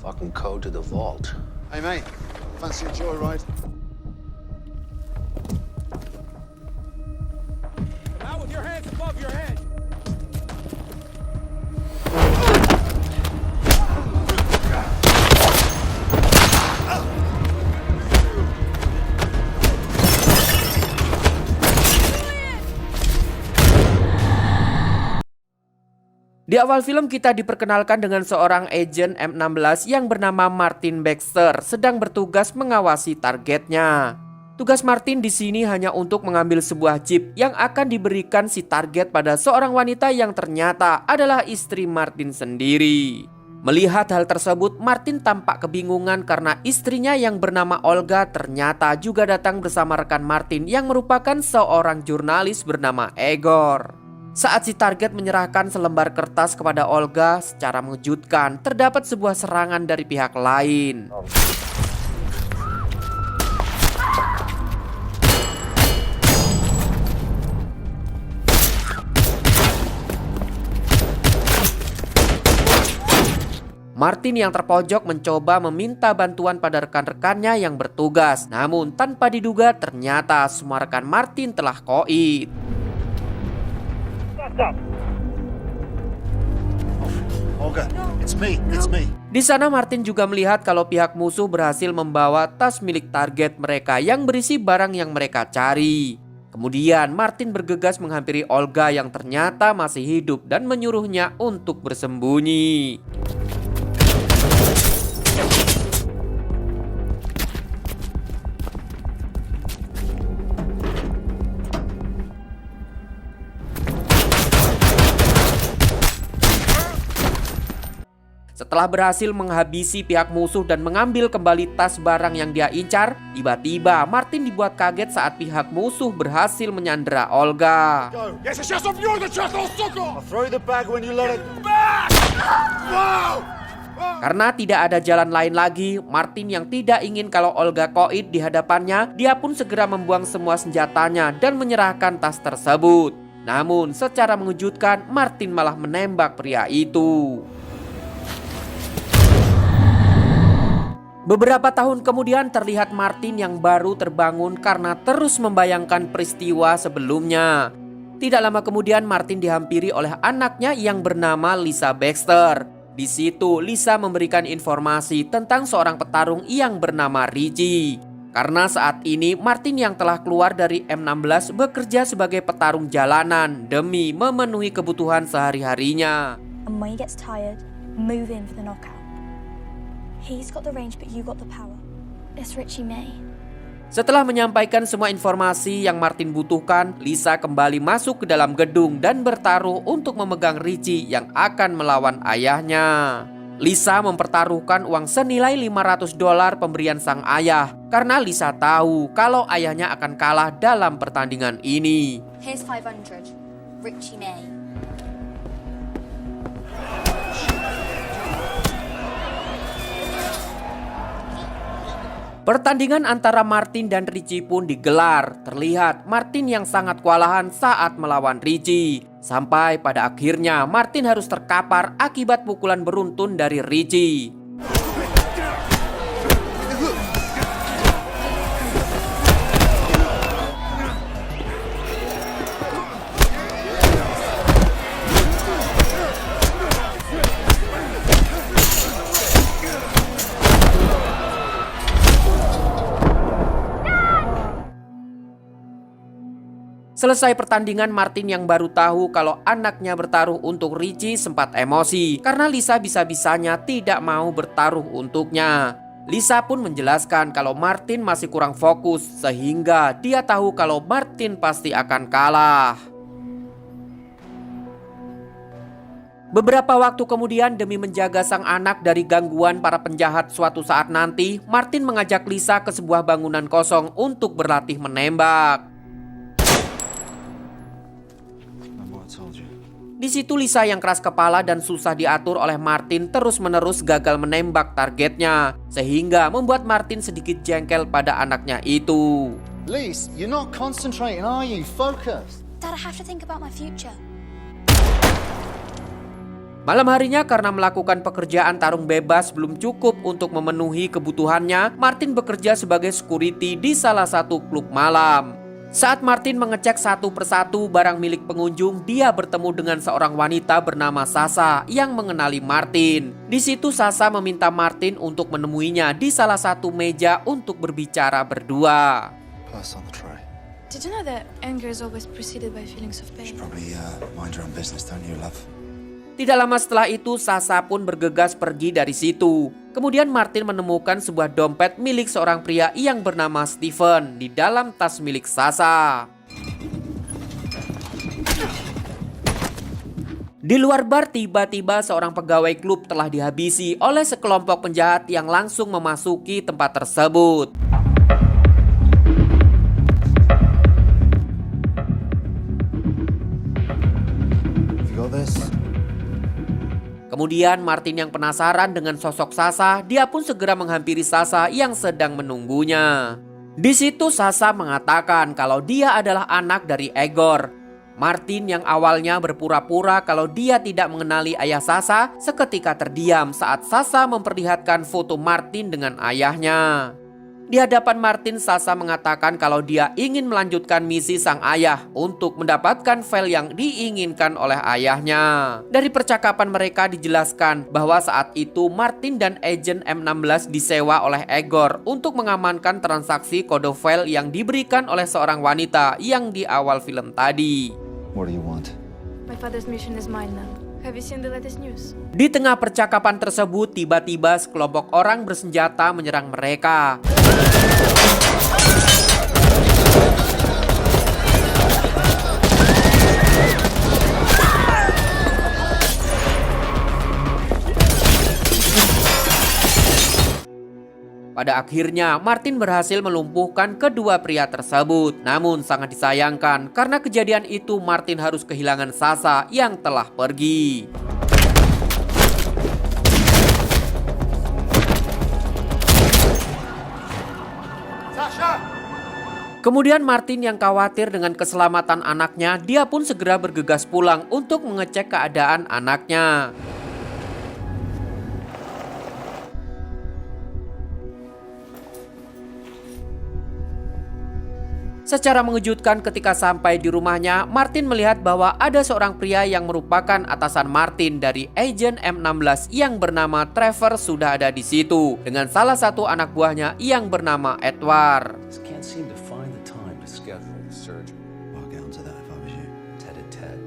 Fucking code to the vault. Hey, mate. Fancy a joyride? Come out with your hands above your head. Di awal film kita diperkenalkan dengan seorang agen M16 yang bernama Martin Baxter sedang bertugas mengawasi targetnya. Tugas Martin di sini hanya untuk mengambil sebuah jeep yang akan diberikan si target pada seorang wanita yang ternyata adalah istri Martin sendiri. Melihat hal tersebut, Martin tampak kebingungan karena istrinya yang bernama Olga ternyata juga datang bersama rekan Martin yang merupakan seorang jurnalis bernama Egor. Saat si target menyerahkan selembar kertas kepada Olga, secara mengejutkan terdapat sebuah serangan dari pihak lain. Martin yang terpojok mencoba meminta bantuan pada rekan-rekannya yang bertugas. Namun tanpa diduga ternyata semua rekan Martin telah koid. Olga, it's me. It's me. Di sana Martin juga melihat kalau pihak musuh berhasil membawa tas milik target mereka yang berisi barang yang mereka cari. Kemudian Martin bergegas menghampiri Olga yang ternyata masih hidup dan menyuruhnya untuk bersembunyi. Setelah berhasil menghabisi pihak musuh dan mengambil kembali tas barang yang dia incar, tiba-tiba Martin dibuat kaget saat pihak musuh berhasil menyandera Olga. Go. Yes, yes, I'm you, the Czechoslovakia. I'll throw you the bag when you let it. Wow! Karena tidak ada jalan lain lagi, Martin yang tidak ingin kalau Olga koid di hadapannya, dia pun segera membuang semua senjatanya dan menyerahkan tas tersebut. Namun secara mengejutkan, Martin malah menembak pria itu. Beberapa tahun kemudian terlihat Martin yang baru terbangun karena terus membayangkan peristiwa sebelumnya. Tidak lama kemudian Martin dihampiri oleh anaknya yang bernama Lisa Baxter. Di situ Lisa memberikan informasi tentang seorang petarung yang bernama Richie. Karena saat ini Martin yang telah keluar dari M16 bekerja sebagai petarung jalanan demi memenuhi kebutuhan sehari-harinya. And when he gets tired, move in for the knockout. He's got the range, but you got the power. It's Richie May. Setelah menyampaikan semua informasi yang Martin butuhkan, Lisa kembali masuk ke dalam gedung dan bertaruh untuk memegang Richie yang akan melawan ayahnya. Lisa mempertaruhkan uang senilai $500 pemberian sang ayah karena Lisa tahu kalau ayahnya akan kalah dalam pertandingan ini. Here's 500. Richie May. Pertandingan antara Martin dan Richie pun digelar. Terlihat Martin yang sangat kewalahan saat melawan Richie. Sampai pada akhirnya Martin harus terkapar akibat pukulan beruntun dari Richie. Selesai pertandingan, Martin yang baru tahu kalau anaknya bertaruh untuk Richie sempat emosi karena Lisa bisa-bisanya tidak mau bertaruh untuknya. Lisa pun menjelaskan kalau Martin masih kurang fokus sehingga dia tahu kalau Martin pasti akan kalah. Beberapa waktu kemudian demi menjaga sang anak dari gangguan para penjahat suatu saat nanti, Martin mengajak Lisa ke sebuah bangunan kosong untuk berlatih menembak. Di situ Lisa yang keras kepala dan susah diatur oleh Martin terus-menerus gagal menembak targetnya, sehingga membuat Martin sedikit jengkel pada anaknya itu. Lise, you're not concentrating, are you? Focus. Dad, I have to think about my future. Malam harinya karena melakukan pekerjaan tarung bebas belum cukup untuk memenuhi kebutuhannya, Martin bekerja sebagai security di salah satu klub malam. Saat Martin mengecek satu persatu barang milik pengunjung, dia bertemu dengan seorang wanita bernama Sasha yang mengenali Martin. Di situ Sasha meminta Martin untuk menemuinya di salah satu meja untuk berbicara berdua. Pass on the tray. Did you know that anger is always preceded by feelings of pain? Probably mind your own business, don't you, love? Tidak lama setelah itu, Sasha pun bergegas pergi dari situ. Kemudian Martin menemukan sebuah dompet milik seorang pria yang bernama Stephen di dalam tas milik Sasha. Di luar bar, tiba-tiba seorang pegawai klub telah dihabisi oleh sekelompok penjahat yang langsung memasuki tempat tersebut. You got this? Kemudian Martin yang penasaran dengan sosok Sasha, dia pun segera menghampiri Sasha yang sedang menunggunya. Di situ Sasha mengatakan kalau dia adalah anak dari Egor. Martin yang awalnya berpura-pura kalau dia tidak mengenali ayah Sasha, seketika terdiam saat Sasha memperlihatkan foto Martin dengan ayahnya. Di hadapan Martin, Sasha mengatakan kalau dia ingin melanjutkan misi sang ayah untuk mendapatkan file yang diinginkan oleh ayahnya. Dari percakapan mereka dijelaskan bahwa saat itu Martin dan Agent M16 disewa oleh Egor untuk mengamankan transaksi kode file yang diberikan oleh seorang wanita yang di awal film tadi. What do you want? My father's mission is mine now. Have you seen the latest news? Di tengah percakapan tersebut, tiba-tiba sekelompok orang bersenjata menyerang mereka. Pada akhirnya, Martin berhasil melumpuhkan kedua pria tersebut. Namun sangat disayangkan, karena kejadian itu Martin harus kehilangan Sasha yang telah pergi. Kemudian Martin yang khawatir dengan keselamatan anaknya, dia pun segera bergegas pulang untuk mengecek keadaan anaknya. Secara mengejutkan ketika sampai di rumahnya, Martin melihat bahwa ada seorang pria yang merupakan atasan Martin dari Agent M16 yang bernama Trevor sudah ada di situ dengan salah satu anak buahnya yang bernama Edward. Just can't seem to find the time to schedule the surgery. I'll get onto that if I was you. Ted and Ted.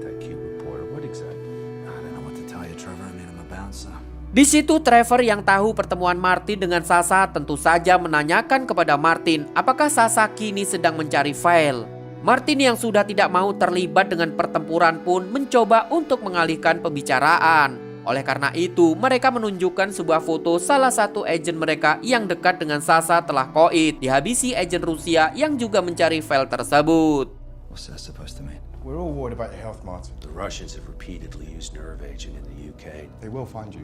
That cute reporter. What exactly? I don't know what to tell you, Trevor. I mean, I'm a bouncer. Di situ Trevor yang tahu pertemuan Martin dengan Sasha tentu saja menanyakan kepada Martin apakah Sasha kini sedang mencari file. Martin yang sudah tidak mau terlibat dengan pertempuran pun mencoba untuk mengalihkan pembicaraan. Oleh karena itu, mereka menunjukkan sebuah foto salah satu agen mereka yang dekat dengan Sasha telah koit dihabisi agen Rusia yang juga mencari file tersebut. What's that supposed to mean? We're all worried about your health, Martin. The Russians have repeatedly used nerve agent in the UK. They will find you.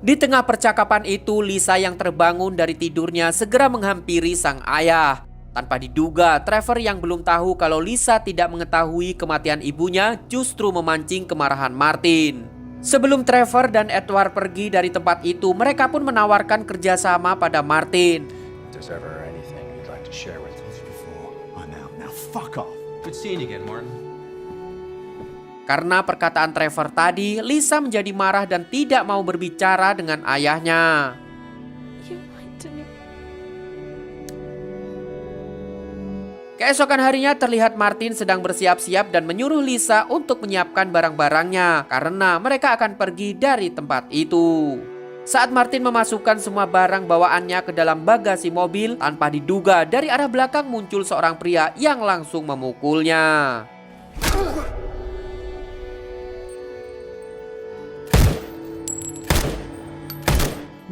Di tengah percakapan itu, Lisa yang terbangun dari tidurnya segera menghampiri sang ayah. Tanpa diduga, Trevor yang belum tahu kalau Lisa tidak mengetahui kematian ibunya justru memancing kemarahan Martin. Sebelum Trevor dan Edward pergi dari tempat itu, mereka pun menawarkan kerjasama pada Martin. If there's ever anything you'd like to share with us Before I'm out. Now fuck off. Good seeing you again, Martin. Karena perkataan Trevor tadi, Lisa menjadi marah dan tidak mau berbicara dengan ayahnya. You lied to me. Keesokan harinya terlihat Martin sedang bersiap-siap dan menyuruh Lisa untuk menyiapkan barang-barangnya karena mereka akan pergi dari tempat itu. Saat Martin memasukkan semua barang bawaannya ke dalam bagasi mobil, tanpa diduga dari arah belakang muncul seorang pria yang langsung memukulnya.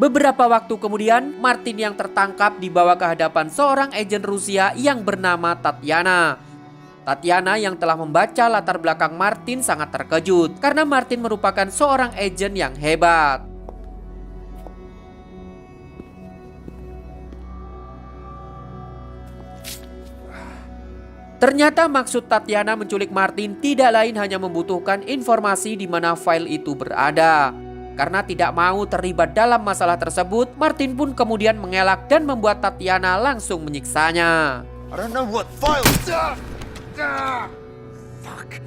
Beberapa waktu kemudian, Martin yang tertangkap dibawa ke hadapan seorang agen Rusia yang bernama Tatiana. Tatiana yang telah membaca latar belakang Martin sangat terkejut karena Martin merupakan seorang agen yang hebat. Ternyata maksud Tatiana menculik Martin tidak lain hanya membutuhkan informasi di mana file itu berada. Karena tidak mau terlibat dalam masalah tersebut, Martin pun kemudian mengelak dan membuat Tatiana langsung menyiksanya. I don't know what file. Fuck.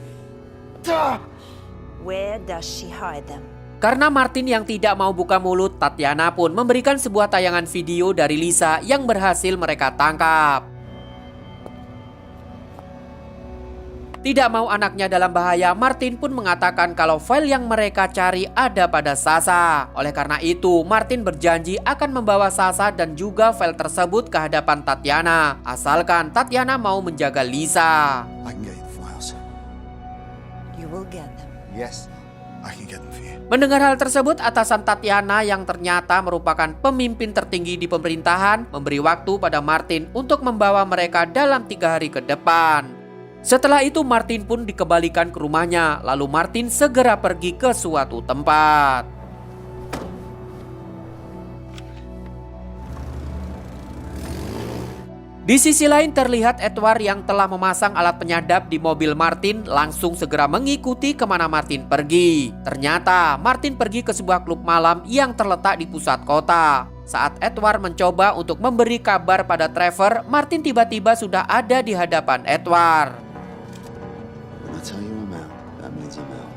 Where does she hide them? Karena Martin yang tidak mau buka mulut, Tatiana pun memberikan sebuah tayangan video dari Lisa yang berhasil mereka tangkap. Tidak mau anaknya dalam bahaya, Martin pun mengatakan kalau file yang mereka cari ada pada Sasha. Oleh karena itu, Martin berjanji akan membawa Sasha dan juga file tersebut ke hadapan Tatiana, asalkan Tatiana mau menjaga Lisa. I can get you the files. You will get them. Yes, I can get them for you. Mendengar hal tersebut, atasan Tatiana yang ternyata merupakan pemimpin tertinggi di pemerintahan memberi waktu pada Martin untuk membawa mereka dalam 3 hari ke depan. Setelah itu Martin pun dikembalikan ke rumahnya, lalu Martin segera pergi ke suatu tempat. Di sisi lain terlihat Edward yang telah memasang alat penyadap di mobil Martin langsung segera mengikuti kemana Martin pergi. Ternyata Martin pergi ke sebuah klub malam yang terletak di pusat kota. Saat Edward mencoba untuk memberi kabar pada Trevor, Martin tiba-tiba sudah ada di hadapan Edward. When I tell you I'm out, that means I'm out.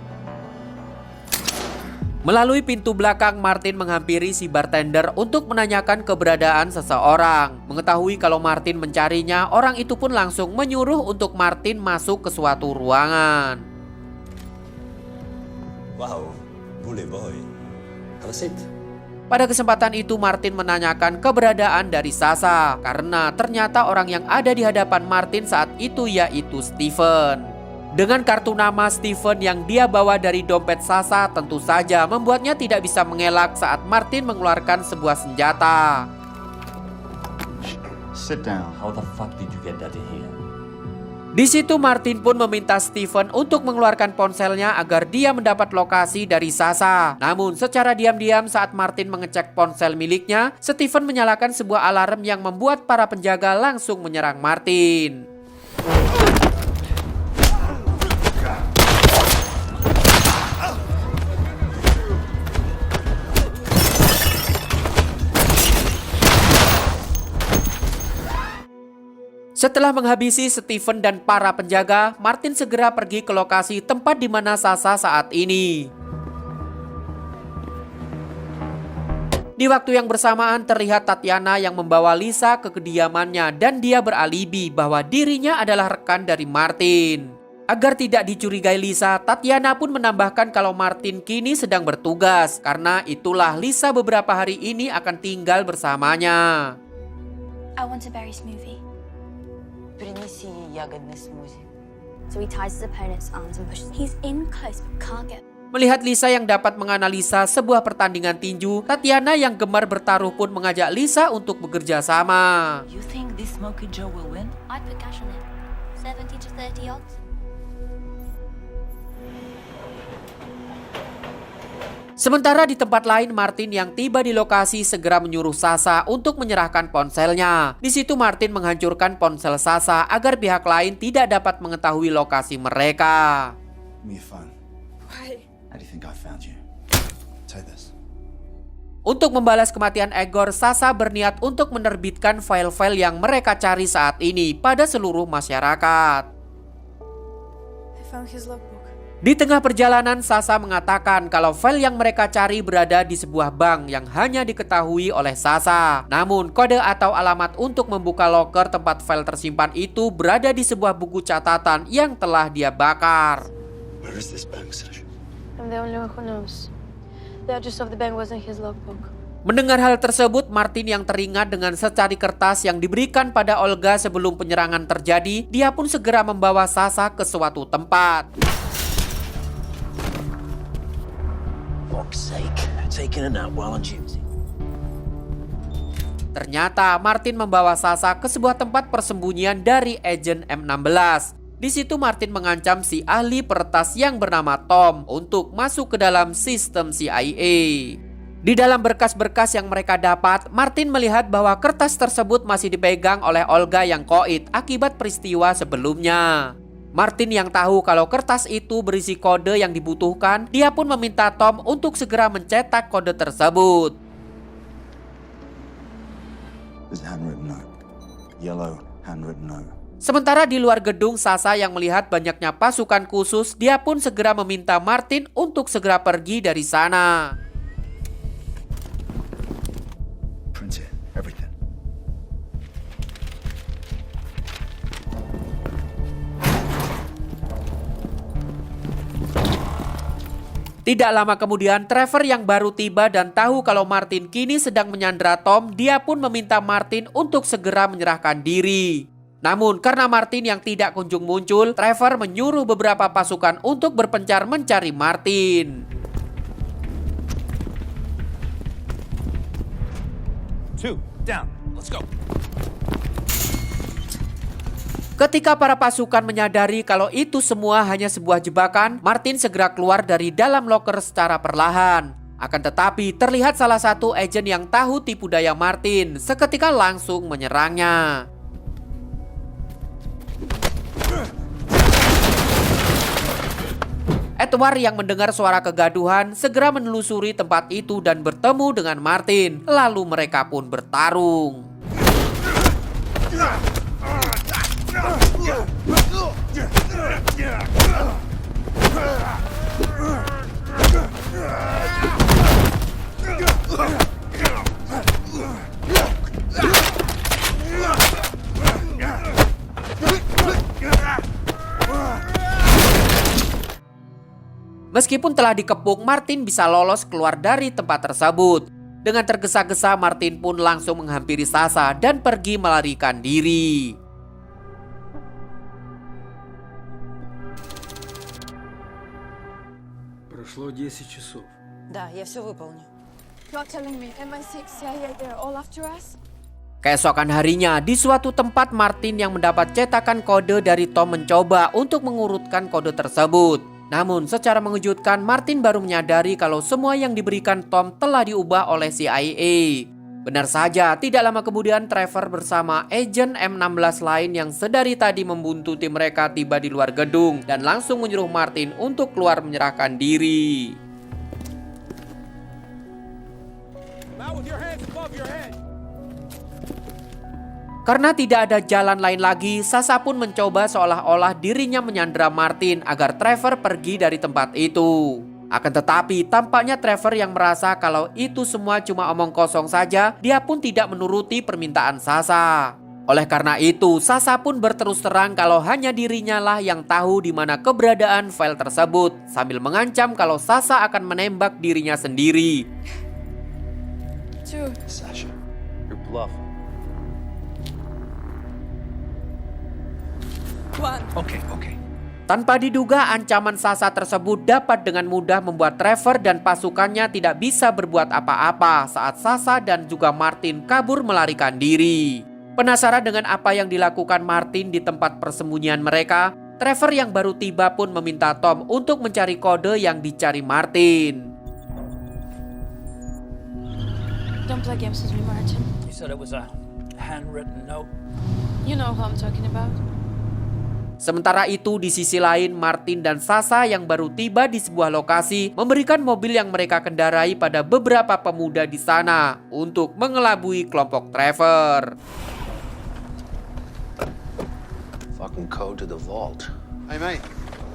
Melalui pintu belakang, Martin menghampiri si bartender untuk menanyakan keberadaan seseorang. Mengetahui kalau Martin mencarinya, orang itu pun langsung menyuruh untuk Martin masuk ke suatu ruangan. Wow, boleh boy. Have a seat. Pada kesempatan itu Martin menanyakan keberadaan dari Sasha, karena ternyata orang yang ada di hadapan Martin saat itu yaitu Stephen. Dengan kartu nama Stephen yang dia bawa dari dompet Sasha, tentu saja membuatnya tidak bisa mengelak saat Martin mengeluarkan sebuah senjata. Sit down. How the fuck did you get that in here? Di situ Martin pun meminta Stephen untuk mengeluarkan ponselnya agar dia mendapat lokasi dari Sasha. Namun secara diam-diam saat Martin mengecek ponsel miliknya, Stephen menyalakan sebuah alarm yang membuat para penjaga langsung menyerang Martin. Setelah menghabisi Stephen dan para penjaga, Martin segera pergi ke lokasi tempat di mana Sasha saat ini. Di waktu yang bersamaan terlihat Tatiana yang membawa Lisa ke kediamannya dan dia beralibi bahwa dirinya adalah rekan dari Martin. Agar tidak dicurigai Lisa, Tatiana pun menambahkan kalau Martin kini sedang bertugas, karena itulah Lisa beberapa hari ini akan tinggal bersamanya. I want to bury Smoothie. Принеси ягодный смузи. So he ties his opponent's arms and pushes. He's in close but can't get. Melihat Lisa yang dapat menganalisa sebuah pertandingan tinju, Tatiana yang gemar bertaruh pun mengajak Lisa untuk bekerja sama. You think this Smoky Joe will win? I'd put cash on it. 70 to 30 odds. Sementara di tempat lain, Martin yang tiba di lokasi segera menyuruh Sasha untuk menyerahkan ponselnya. Di situ Martin menghancurkan ponsel Sasha agar pihak lain tidak dapat mengetahui lokasi mereka. Give me your phone. Why? How do you think I found you? Take this. Untuk membalas kematian Egor, Sasha berniat untuk menerbitkan file-file yang mereka cari saat ini pada seluruh masyarakat. I found his logbook. Di tengah perjalanan, Sasha mengatakan kalau file yang mereka cari berada di sebuah bank yang hanya diketahui oleh Sasha. Namun, kode atau alamat untuk membuka loker tempat file tersimpan itu berada di sebuah buku catatan yang telah dia bakar. Where is this bank, Sasha? I'm the only one who knows. The address of the bank was in his logbook. Mendengar hal tersebut, Martin yang teringat dengan secari kertas yang diberikan pada Olga sebelum penyerangan terjadi, dia pun segera membawa Sasha ke suatu tempat. Fuck's sake, taking a nap while on duty. Ternyata Martin membawa Sasha ke sebuah tempat persembunyian dari agen M16. Di situ Martin mengancam si ahli peretas yang bernama Tom untuk masuk ke dalam sistem CIA. Di dalam berkas-berkas yang mereka dapat, Martin melihat bahwa kertas tersebut masih dipegang oleh Olga yang koit akibat peristiwa sebelumnya. Martin yang tahu kalau kertas itu berisi kode yang dibutuhkan, dia pun meminta Tom untuk segera mencetak kode tersebut. There's a handwritten note. Yellow handwritten note. Sementara di luar gedung, Sasha yang melihat banyaknya pasukan khusus, dia pun segera meminta Martin untuk segera pergi dari sana. Print it. Everything. Tidak lama kemudian, Trevor yang baru tiba dan tahu kalau Martin kini sedang menyandra Tom, dia pun meminta Martin untuk segera menyerahkan diri. Namun karena Martin yang tidak kunjung muncul, Trevor menyuruh beberapa pasukan untuk berpencar mencari Martin. Two, down. Let's go. Ketika para pasukan menyadari kalau itu semua hanya sebuah jebakan, Martin segera keluar dari dalam loker secara perlahan. Akan tetapi terlihat salah satu agen yang tahu tipu daya Martin seketika langsung menyerangnya. Edward yang mendengar suara kegaduhan segera menelusuri tempat itu dan bertemu dengan Martin. Lalu mereka pun bertarung. Meskipun telah dikepung, Martin bisa lolos keluar dari tempat tersebut. Dengan tergesa-gesa, Martin pun langsung menghampiri Sasha dan pergi melarikan diri. Прошло 10 часов. Да, я все выполню. You're telling me MI6, CIA, they're all after us? Keesokan harinya, di suatu tempat Martin yang mendapat cetakan kode dari Tom mencoba untuk mengurutkan kode tersebut. Namun secara mengejutkan, Martin baru menyadari kalau semua yang diberikan Tom telah diubah oleh CIA. Benar saja, tidak lama kemudian Trevor bersama agen M16 lain yang sedari tadi membuntuti mereka tiba di luar gedung dan langsung menyuruh Martin untuk keluar menyerahkan diri. Out with your hands above your head. Karena tidak ada jalan lain lagi, Sasha pun mencoba seolah-olah dirinya menyandra Martin agar Trevor pergi dari tempat itu. Akan tetapi, tampaknya Trevor yang merasa kalau itu semua cuma omong kosong saja, dia pun tidak menuruti permintaan Sasha. Oleh karena itu, Sasha pun berterus terang kalau hanya dirinya lah yang tahu di mana keberadaan file tersebut, sambil mengancam kalau Sasha akan menembak dirinya sendiri. Sasha. You're bluffing. Okay. Tanpa diduga, ancaman Sasha tersebut dapat dengan mudah membuat Trevor dan pasukannya tidak bisa berbuat apa-apa saat Sasha dan juga Martin kabur melarikan diri. Penasaran dengan apa yang dilakukan Martin di tempat persembunyian mereka, Trevor yang baru tiba pun meminta Tom untuk mencari kode yang dicari Martin. Don't play games with me, Martin. You said it was a handwritten note. You know who I'm talking about. Sementara itu di sisi lain, Martin dan Sasha yang baru tiba di sebuah lokasi memberikan mobil yang mereka kendarai pada beberapa pemuda di sana untuk mengelabui kelompok Trevor. Fucking code to the vault. Hey mate,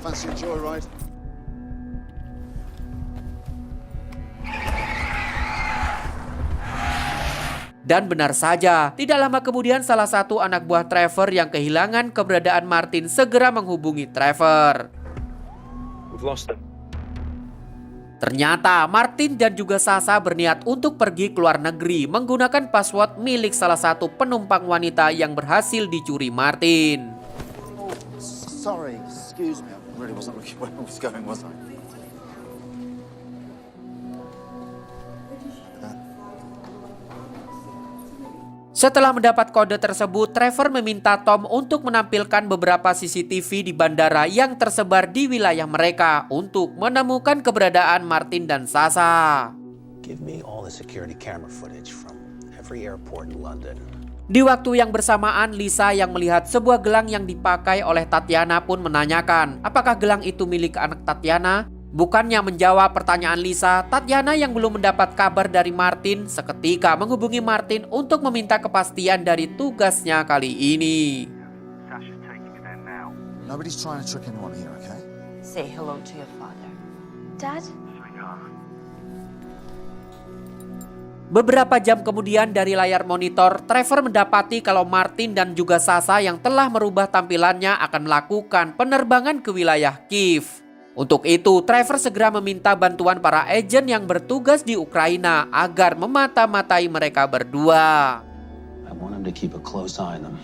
fancy a joyride? Dan benar saja, tidak lama kemudian salah satu anak buah Trevor yang kehilangan keberadaan Martin segera menghubungi Trevor. We've lost them. Ternyata Martin dan juga Sasha berniat untuk pergi ke luar negeri menggunakan password milik salah satu penumpang wanita yang berhasil dicuri Martin. Sorry, excuse me. I really wasn't looking where I was going, was I? Setelah mendapat kode tersebut, Trevor meminta Tom untuk menampilkan beberapa CCTV di bandara yang tersebar di wilayah mereka untuk menemukan keberadaan Martin dan Sasha. Give me all the security camera footage from every airport in London. Di waktu yang bersamaan, Lisa yang melihat sebuah gelang yang dipakai oleh Tatiana pun menanyakan apakah gelang itu milik anak Tatiana. Bukannya menjawab pertanyaan Lisa, Tatiana yang belum mendapat kabar dari Martin seketika menghubungi Martin untuk meminta kepastian dari tugasnya kali ini. Nobody's trying to trick anyone here, okay? Say hello to your father. Dad? Beberapa jam kemudian dari layar monitor, Trevor mendapati kalau Martin dan juga Sasha yang telah merubah tampilannya akan melakukan penerbangan ke wilayah Kiev. Untuk itu, Trevor segera meminta bantuan para agen yang bertugas di Ukraina agar memata-matai mereka berdua. I want him to keep a close eye on them.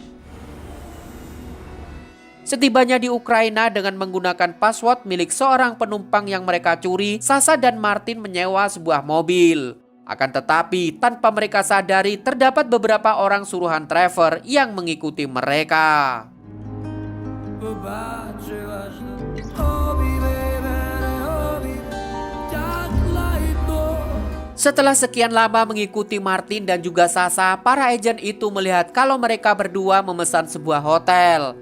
Setibanya di Ukraina dengan menggunakan password milik seorang penumpang yang mereka curi, Sasha dan Martin menyewa sebuah mobil. Akan tetapi, tanpa mereka sadari, terdapat beberapa orang suruhan Trevor yang mengikuti mereka. Setelah sekian lama mengikuti Martin dan juga Sasha, para agen itu melihat kalau mereka berdua memesan sebuah hotel.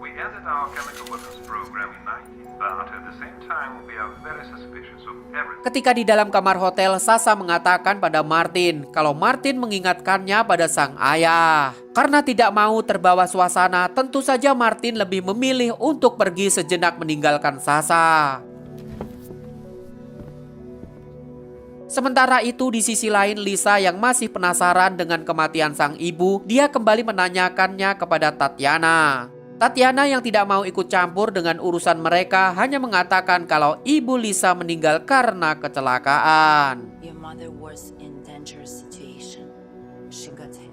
We ended our chemical weapons program in 19, but at the same time we are very suspicious of everything. Ketika di dalam kamar hotel, Sasha mengatakan pada Martin kalau Martin mengingatkannya pada sang ayah. Karena tidak mau terbawa suasana, tentu saja Martin lebih memilih untuk pergi sejenak meninggalkan Sasha. Sementara itu di sisi lain, Lisa yang masih penasaran dengan kematian sang ibu, dia kembali menanyakannya kepada Tatiana. Tatiana yang tidak mau ikut campur dengan urusan mereka hanya mengatakan kalau ibu Lisa meninggal karena kecelakaan. Your mother was in dangerous situation. She got hit.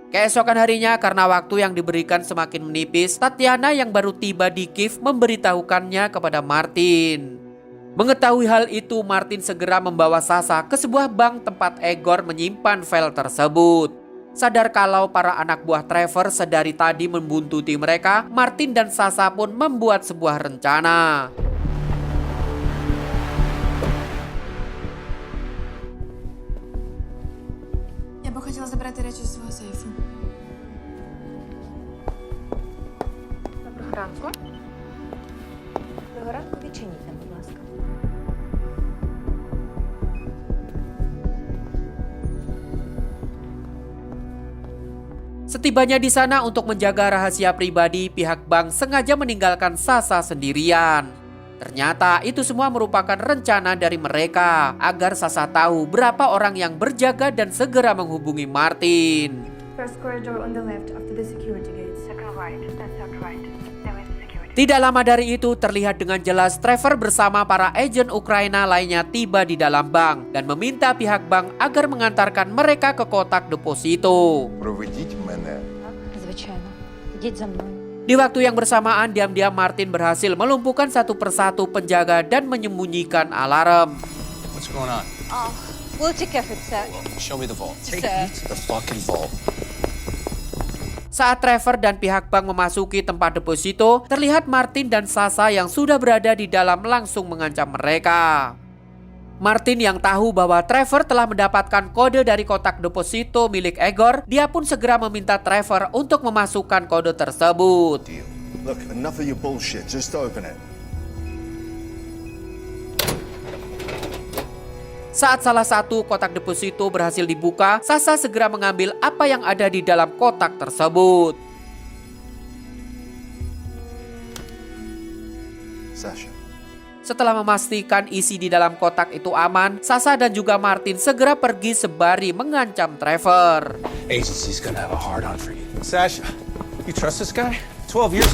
Keesokan harinya, karena waktu yang diberikan semakin menipis, Tatiana yang baru tiba di Kiev memberitahukannya kepada Martin. Mengetahui hal itu, Martin segera membawa Sasha ke sebuah bank tempat Egor menyimpan file tersebut. Sadar kalau para anak buah Trevor sedari tadi membuntuti mereka, Martin dan Sasha pun membuat sebuah rencana. Я бы хотела забрати речі з свого сейфу. Доброго ранку. Доброго ранку, відчиніть нам, будь ласка. Setibanya di sana untuk menjaga rahasia pribadi, pihak bank sengaja meninggalkan Sasha sendirian. Ternyata itu semua merupakan rencana dari mereka agar Sasha tahu berapa orang yang berjaga dan segera menghubungi Martin. First corridor on the left after the security gates. Second right, that's out right. There is security. Tidak lama dari itu terlihat dengan jelas Trevor bersama para agen Ukraina lainnya tiba di dalam bank dan meminta pihak bank agar mengantarkan mereka ke kotak deposito. Проведіть мене. Звичайно. Йдіть за мною. Di waktu yang bersamaan, diam-diam Martin berhasil melumpuhkan satu persatu penjaga dan menyembunyikan alarm. What's going on? Oh, we'll take care of it, sir. Show me the vault. Sir. The fucking vault. Saat Trevor dan pihak bank memasuki tempat deposito, terlihat Martin dan Sasha yang sudah berada di dalam langsung mengancam mereka. Martin yang tahu bahwa Trevor telah mendapatkan kode dari kotak deposito milik Egor, dia pun segera meminta Trevor untuk memasukkan kode tersebut. Look, enough of your bullshit. Just open it. Saat salah satu kotak deposito berhasil dibuka, Sasha segera mengambil apa yang ada di dalam kotak tersebut. Sasha. Setelah memastikan isi di dalam kotak itu aman, Sasha dan juga Martin segera pergi sembari mengancam Trevor. Agency's gonna have a hard on for you. Sasha, you trust this guy? 12 years.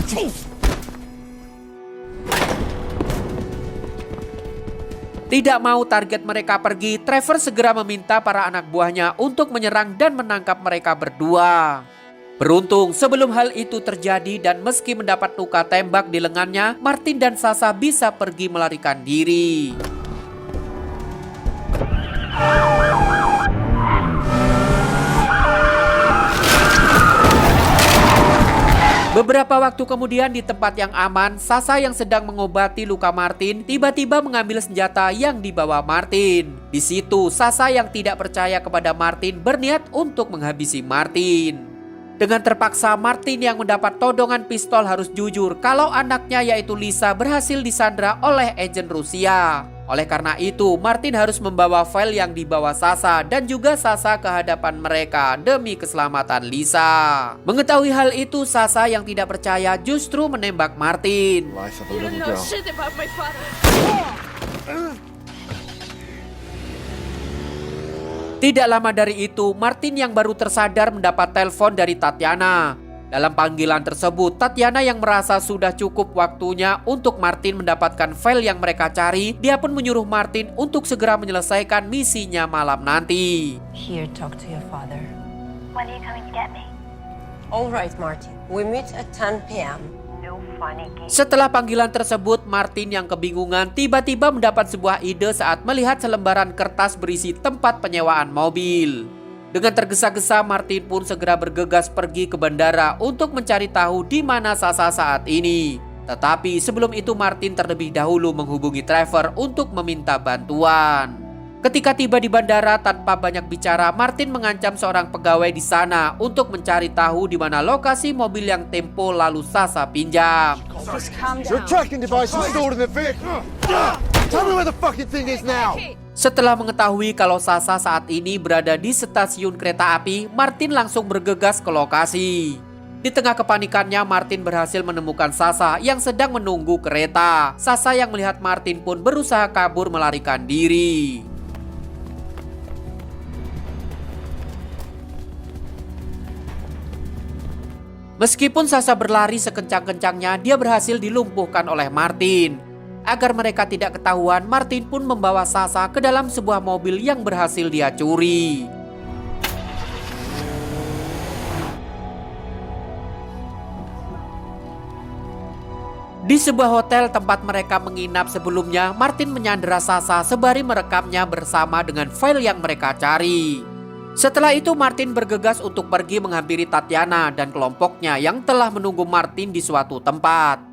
Tidak mau target mereka pergi, Trevor segera meminta para anak buahnya untuk menyerang dan menangkap mereka berdua. Beruntung sebelum hal itu terjadi dan meski mendapat luka tembak di lengannya, Martin dan Sasha bisa pergi melarikan diri. Beberapa waktu kemudian di tempat yang aman, Sasha yang sedang mengobati luka Martin tiba-tiba mengambil senjata yang dibawa Martin. Di situ Sasha yang tidak percaya kepada Martin berniat untuk menghabisi Martin. Dengan terpaksa Martin yang mendapat todongan pistol harus jujur kalau anaknya yaitu Lisa berhasil disandra oleh agen Rusia. Oleh karena itu, Martin harus membawa file yang dibawa Sasha dan juga Sasha ke hadapan mereka demi keselamatan Lisa. Mengetahui hal itu, Sasha yang tidak percaya justru menembak Martin. Tidak lama dari itu, Martin yang baru tersadar mendapat telepon dari Tatiana. Dalam panggilan tersebut, Tatiana yang merasa sudah cukup waktunya untuk Martin mendapatkan file yang mereka cari, dia pun menyuruh Martin untuk segera menyelesaikan misinya malam nanti. Here, talk to your father. When are you coming to get me? All right, Martin. We meet at 10 p.m. No funny games. Setelah panggilan tersebut, Martin yang kebingungan tiba-tiba mendapat sebuah ide saat melihat selembaran kertas berisi tempat penyewaan mobil. Dengan tergesa-gesa, Martin pun segera bergegas pergi ke bandara untuk mencari tahu di mana Sasha saat ini. Tetapi sebelum itu Martin terlebih dahulu menghubungi Trevor untuk meminta bantuan. Ketika tiba di bandara tanpa banyak bicara, Martin mengancam seorang pegawai di sana untuk mencari tahu di mana lokasi mobil yang tempo lalu Sasha pinjam. Your tracking device is stored in the vehicle. Tell me where the fucking thing is now. Setelah mengetahui kalau Sasha saat ini berada di stasiun kereta api, Martin langsung bergegas ke lokasi. Di tengah kepanikannya, Martin berhasil menemukan Sasha yang sedang menunggu kereta. Sasha yang melihat Martin pun berusaha kabur melarikan diri. Meskipun Sasha berlari sekencang-kencangnya, dia berhasil dilumpuhkan oleh Martin. Agar mereka tidak ketahuan, Martin pun membawa Sasha ke dalam sebuah mobil yang berhasil dia curi. Di sebuah hotel tempat mereka menginap sebelumnya, Martin menyandera Sasha sembari merekamnya bersama dengan file yang mereka cari. Setelah itu Martin bergegas untuk pergi menghampiri Tatiana dan kelompoknya yang telah menunggu Martin di suatu tempat.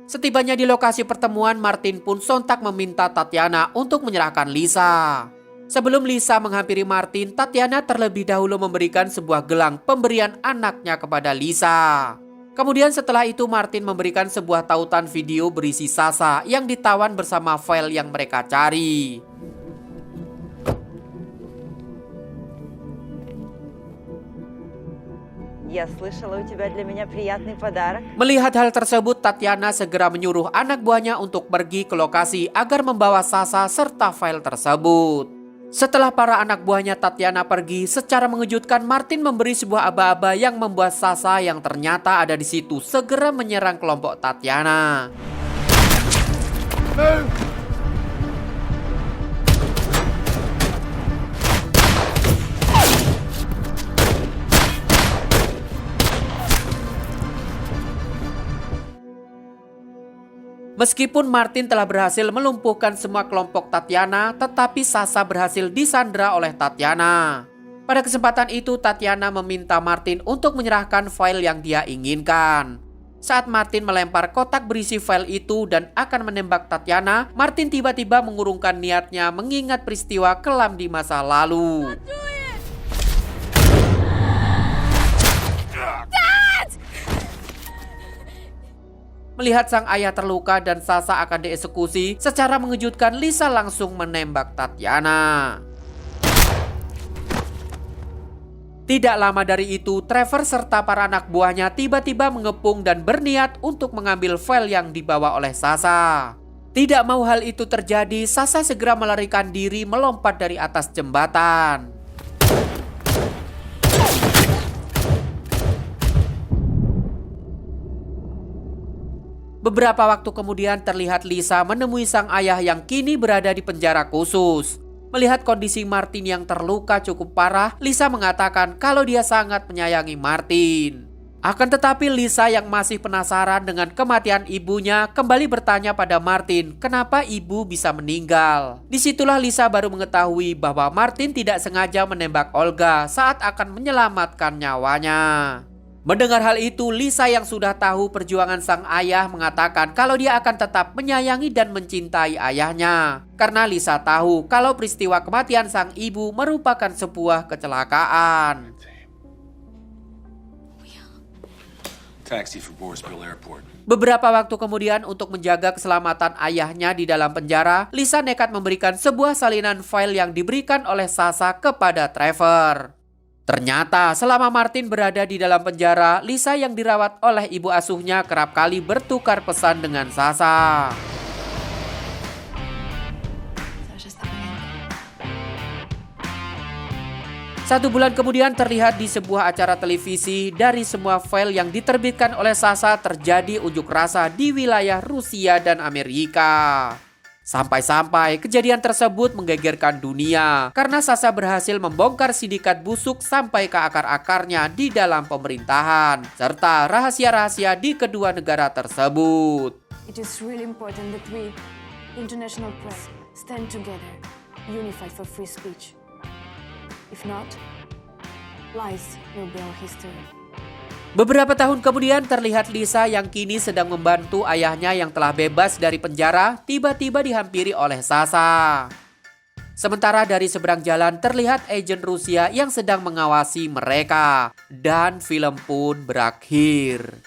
Setibanya di lokasi pertemuan, Martin pun sontak meminta Tatiana untuk menyerahkan Lisa. Sebelum Lisa menghampiri Martin, Tatiana terlebih dahulu memberikan sebuah gelang pemberian anaknya kepada Lisa. Kemudian setelah itu Martin memberikan sebuah tautan video berisi Sasha yang ditawan bersama file yang mereka cari. Melihat hal tersebut, Tatiana segera menyuruh anak buahnya untuk pergi ke lokasi agar membawa Sasha serta file tersebut. Setelah para anak buahnya Tatiana pergi, secara mengejutkan Martin memberi sebuah aba-aba yang membuat Sasha yang ternyata ada di situ segera menyerang kelompok Tatiana. Meskipun Martin telah berhasil melumpuhkan semua kelompok Tatiana, tetapi Sasha berhasil disandra oleh Tatiana. Pada kesempatan itu, Tatiana meminta Martin untuk menyerahkan file yang dia inginkan. Saat Martin melempar kotak berisi file itu dan akan menembak Tatiana, Martin tiba-tiba mengurungkan niatnya mengingat peristiwa kelam di masa lalu. Melihat sang ayah terluka dan Sasha akan dieksekusi, secara mengejutkan Lisa langsung menembak Tatiana. Tidak lama dari itu, Trevor serta para anak buahnya tiba-tiba mengepung dan berniat untuk mengambil file yang dibawa oleh Sasha. Tidak mau hal itu terjadi, Sasha segera melarikan diri melompat dari atas jembatan. Beberapa waktu kemudian terlihat Lisa menemui sang ayah yang kini berada di penjara khusus. Melihat kondisi Martin yang terluka cukup parah, Lisa mengatakan kalau dia sangat menyayangi Martin. Akan tetapi Lisa yang masih penasaran dengan kematian ibunya kembali bertanya pada Martin kenapa ibu bisa meninggal. Disitulah Lisa baru mengetahui bahwa Martin tidak sengaja menembak Olga saat akan menyelamatkan nyawanya. Mendengar hal itu, Lisa yang sudah tahu perjuangan sang ayah mengatakan kalau dia akan tetap menyayangi dan mencintai ayahnya. Karena Lisa tahu kalau peristiwa kematian sang ibu merupakan sebuah kecelakaan. Taxi for Borisville Airport. Beberapa waktu kemudian untuk menjaga keselamatan ayahnya di dalam penjara, Lisa nekat memberikan sebuah salinan file yang diberikan oleh Sasha kepada Trevor. Ternyata selama Martin berada di dalam penjara, Lisa yang dirawat oleh ibu asuhnya kerap kali bertukar pesan dengan Sasha. 1 bulan kemudian terlihat di sebuah acara televisi dari semua file yang diterbitkan oleh Sasha terjadi unjuk rasa di wilayah Rusia dan Amerika. Sampai-sampai kejadian tersebut menggegerkan dunia karena Sasha berhasil membongkar sindikat busuk sampai ke akar-akarnya di dalam pemerintahan serta rahasia-rahasia di kedua negara tersebut. It is really important that we, international press, stand together, unified for free speech. If not, lies will be our history. Beberapa tahun kemudian terlihat Lisa yang kini sedang membantu ayahnya yang telah bebas dari penjara tiba-tiba dihampiri oleh Sasha. Sementara dari seberang jalan terlihat agen Rusia yang sedang mengawasi mereka. Dan film pun berakhir.